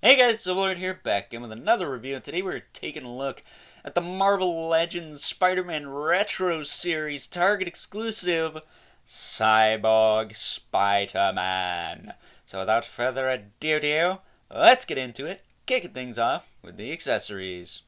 Hey guys, Lord here, back again with another review, and today we're taking a look at the Marvel Legends Spider-Man Retro Series Target exclusive Cyborg Spider-Man. So without further ado, let's get into it, kicking things off with the accessories.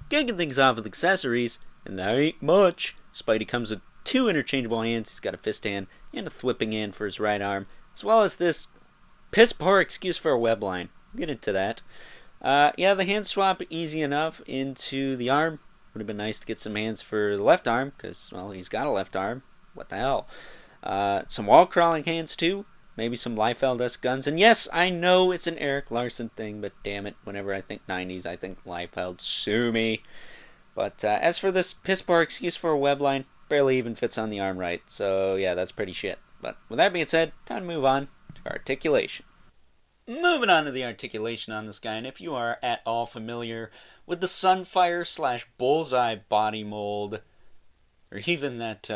Kicking things off with accessories, and that ain't much. Spidey comes with two interchangeable hands. He's got a fist hand and a thwipping hand for his right arm, as well as this piss poor excuse for a web line. We'll get into that. Yeah, the hand swap easy enough into the arm. Would have been nice to get some hands for the left arm, because, well, he's got a left arm. What the hell? Some wall crawling hands too. Maybe some Liefeld-esque guns. And yes, I know it's an Eric Larson thing, but damn it, whenever I think 90s, I think Liefeld. Sue me. But as for this piss poor excuse for a web line, barely even fits on the arm right. So yeah, that's pretty shit. But with that being said, time to move on to articulation. Moving on to the articulation on this guy, and if you are at all familiar with the Sunfire / Bullseye body mold, or even that,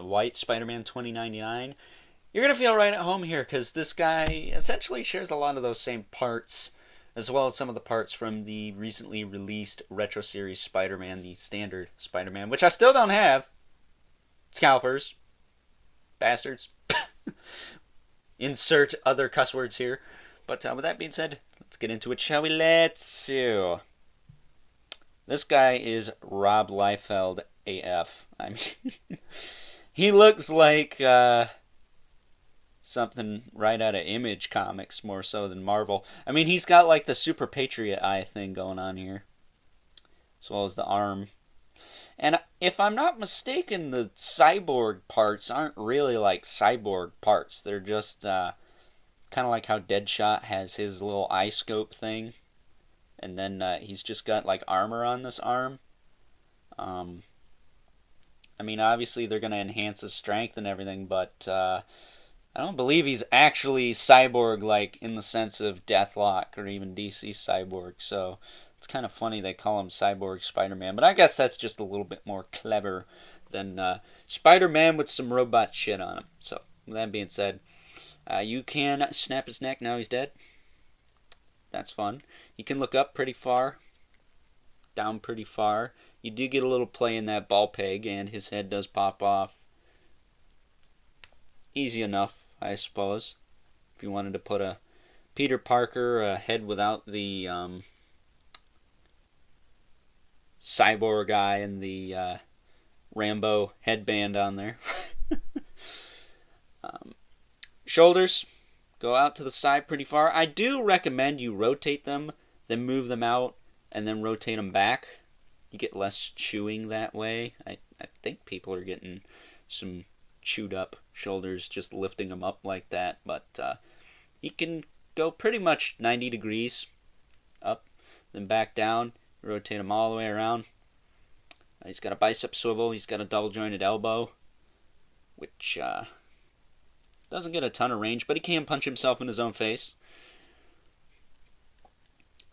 White Spider-Man 2099, you're going to feel right at home here, because this guy essentially shares a lot of those same parts, as well as some of the parts from the recently released Retro Series Spider-Man, the standard Spider-Man, which I still don't have. Scalpers. Bastards. Insert other cuss words here. But with that being said, let's get into it, shall we? Let's do. This guy is Rob Liefeld AF. I mean, he looks like something right out of Image Comics more so than Marvel. I mean, he's got like the Super Patriot Eye thing going on here, as well as the arm. And if I'm not mistaken, the Cyborg parts aren't really like Cyborg parts. They're just kind of like how Deadshot has his little eye scope thing, and then he's just got like armor on this arm. I mean, obviously they're going to enhance his strength and everything, but I don't believe he's actually Cyborg, like in the sense of Deathlock or even DC Cyborg. So it's kind of funny they call him Cyborg Spider-Man, but I guess that's just a little bit more clever than Spider-Man with some robot shit on him. So with that being said, you can snap his neck. Now he's dead. That's fun. You can look up pretty far, down pretty far. You do get a little play in that ball peg, and his head does pop off. Easy enough, I suppose. If you wanted to put a Peter Parker head without the cyborg eye and the Rambo headband on there. Shoulders go out to the side pretty far. I do recommend you rotate them, then move them out, and then rotate them back. You get less chewing that way. I think people are getting some chewed up shoulders just lifting them up like that. But you can go pretty much 90 degrees up, then back down, rotate them all the way around. He's got a bicep swivel. He's got a double jointed elbow, which doesn't get a ton of range, but he can punch himself in his own face.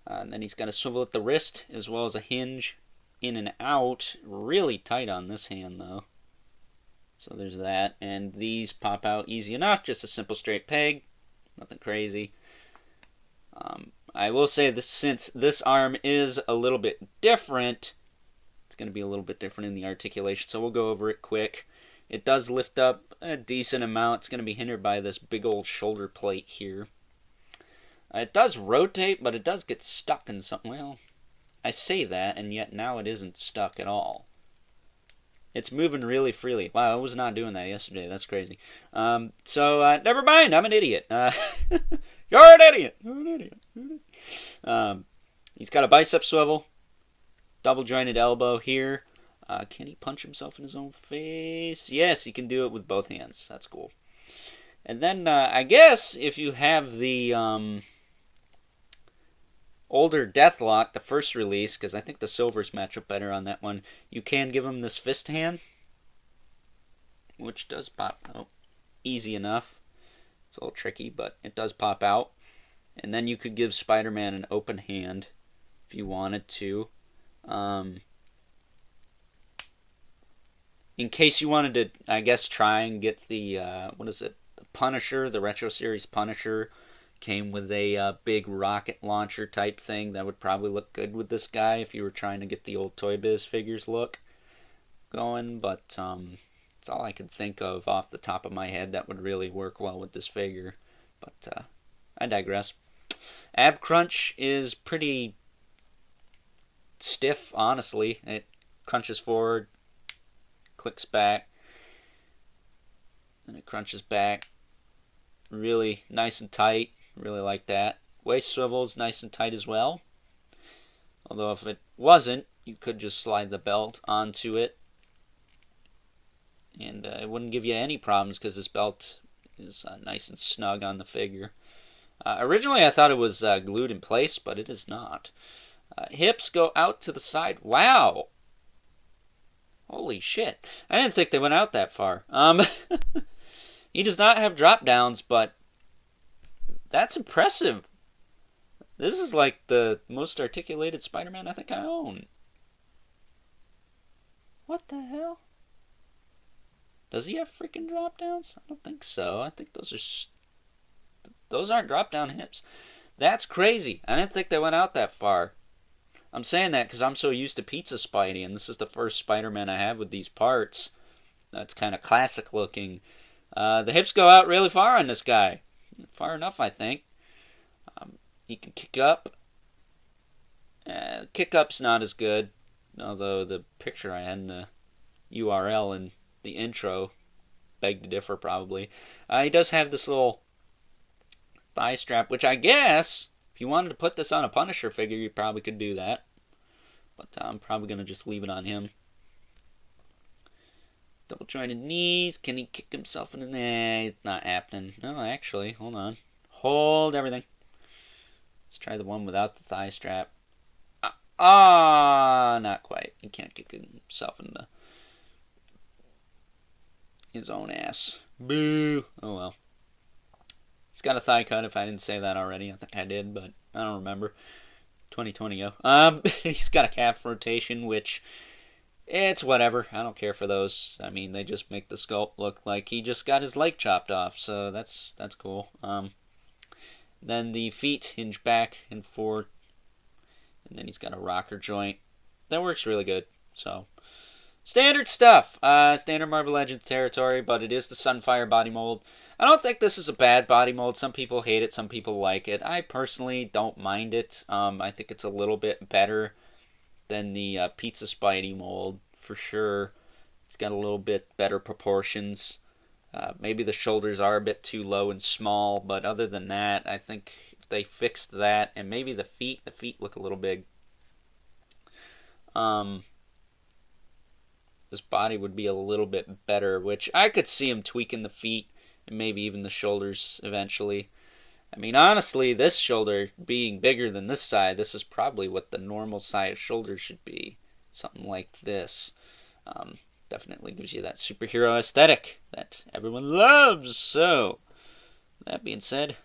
And then he's got a swivel at the wrist, as well as a hinge in and out. Really tight on this hand, though. So there's that. And these pop out easy enough. Just a simple straight peg. Nothing crazy. I will say that since this arm is a little bit different, it's going to be a little bit different in the articulation, so we'll go over it quick. It does lift up a decent amount. It's going to be hindered by this big old shoulder plate here. It does rotate, but it does get stuck in something. Well, I say that, and yet now it isn't stuck at all. It's moving really freely. Wow, I was not doing that yesterday. That's crazy. So never mind. I'm an idiot. You're an idiot. You're an idiot. He's got a bicep swivel, double jointed elbow here. Can he punch himself in his own face? Yes, he can do it with both hands. That's cool. And then I guess if you have the older Deathlock, the first release, because I think the silvers match up better on that one, you can give him this fist hand, which does pop out easy enough. It's a little tricky, but it does pop out. And then you could give Spider-Man an open hand if you wanted to. In case you wanted to, I guess, try and get the, the Punisher, the Retro Series Punisher Came with a big rocket launcher type thing that would probably look good with this guy if you were trying to get the old Toy Biz figures look going. But it's all I could think of off the top of my head that would really work well with this figure. But I digress. Ab crunch is pretty stiff, honestly. It crunches forward, clicks back, and it crunches back. Really nice and tight. Really like that. Waist swivel is nice and tight as well. Although if it wasn't, you could just slide the belt onto it. And it wouldn't give you any problems because this belt is nice and snug on the figure. Originally I thought it was glued in place, but it is not. Hips go out to the side. Wow! Holy shit. I didn't think they went out that far. He does not have drop downs, but that's impressive. This is like the most articulated Spider-Man I think I own. What the hell? Does he have freaking drop downs? I don't think so. I think those aren't drop down hips. That's crazy. I didn't think they went out that far. I'm saying that because I'm so used to Pizza Spidey, and this is the first Spider-Man I have with these parts. That's kind of classic looking. The hips go out really far on this guy. Far enough, I think. He can kick up. Kick up's not as good, although the picture I had in the URL and the intro beg to differ, probably. He does have this little thigh strap, which I guess, if you wanted to put this on a Punisher figure, you probably could do that. But I'm probably going to just leave it on him. Double jointed knees. Can he kick himself in there? It's not happening. No, actually, hold on. Hold everything. Let's try the one without the thigh strap. Not quite. He can't kick himself in his own ass. Boo. Oh well. He's got a thigh cut, if I didn't say that already. I think I did, but I don't remember. 2020, he's got a calf rotation, which, it's whatever. I don't care for those. I mean, they just make the sculpt look like he just got his leg chopped off, so that's cool. Then the feet hinge back and forward, and then he's got a rocker joint. That works really good, so. Standard stuff. Standard Marvel Legends territory, but it is the Sunfire body mold. I don't think this is a bad body mold. Some people hate it, some people like it. I personally don't mind it. I think it's a little bit better than the Pizza Spidey mold, for sure. It's got a little bit better proportions. Maybe the shoulders are a bit too low and small, but other than that, I think if they fixed that, and maybe the feet look a little big. This body would be a little bit better, which I could see him tweaking the feet and maybe even the shoulders eventually. I mean, honestly, this shoulder being bigger than this side, this is probably what the normal size shoulder should be. Something like this. Definitely gives you that superhero aesthetic that everyone loves. So, that being said,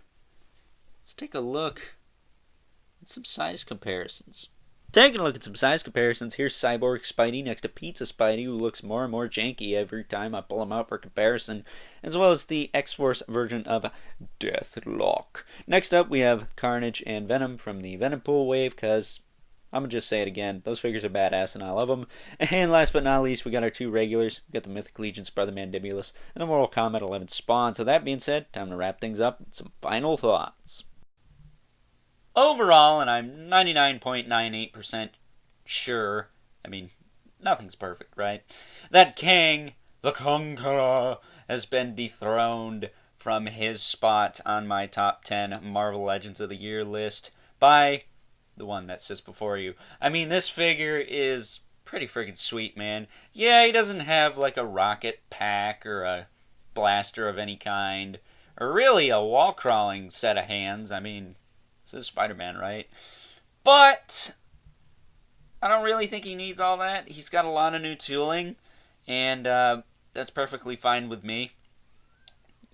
let's take a look at some size comparisons. Taking a look at some size comparisons, here's Cyborg Spidey next to Pizza Spidey, who looks more and more janky every time I pull him out for comparison, as well as the X-Force version of Deathlock. Next up, we have Carnage and Venom from the Venom Pool wave, because I'm going to just say it again, those figures are badass and I love them. And last but not least, we got our two regulars. We got the Mythic Legion's Brother Mandibulus and the Mortal Kombat 11 Spawn. So that being said, time to wrap things up with some final thoughts. Overall, and I'm 99.98% sure, I mean, nothing's perfect, right? That Kang, the Conqueror, has been dethroned from his spot on my top 10 Marvel Legends of the Year list by the one that sits before you. I mean, this figure is pretty freaking sweet, man. Yeah, he doesn't have like a rocket pack or a blaster of any kind, or really a wall-crawling set of hands. I mean, this is Spider-Man, right? But I don't really think he needs all that. He's got a lot of new tooling, and that's perfectly fine with me.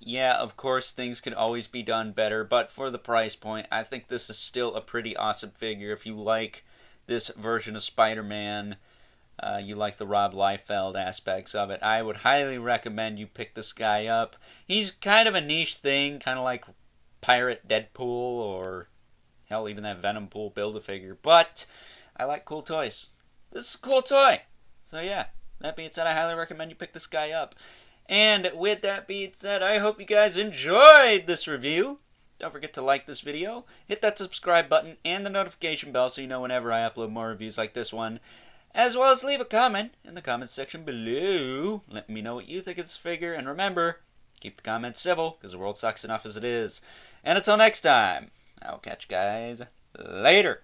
Yeah, of course, things could always be done better, but for the price point, I think this is still a pretty awesome figure. If you like this version of Spider-Man, you like the Rob Liefeld aspects of it, I would highly recommend you pick this guy up. He's kind of a niche thing, kind of like pirate Deadpool or hell, even that Venom Pool Build-A-Figure. But I like cool toys. This is a cool toy. So yeah, that being said, I highly recommend you pick this guy up. And with that being said, I hope you guys enjoyed this review. Don't forget to like this video, hit that subscribe button and the notification bell so you know whenever I upload more reviews like this one. As well as leave a comment in the comments section below. Let me know what you think of this figure. And remember, keep the comments civil because the world sucks enough as it is. And until next time, I'll catch you guys later.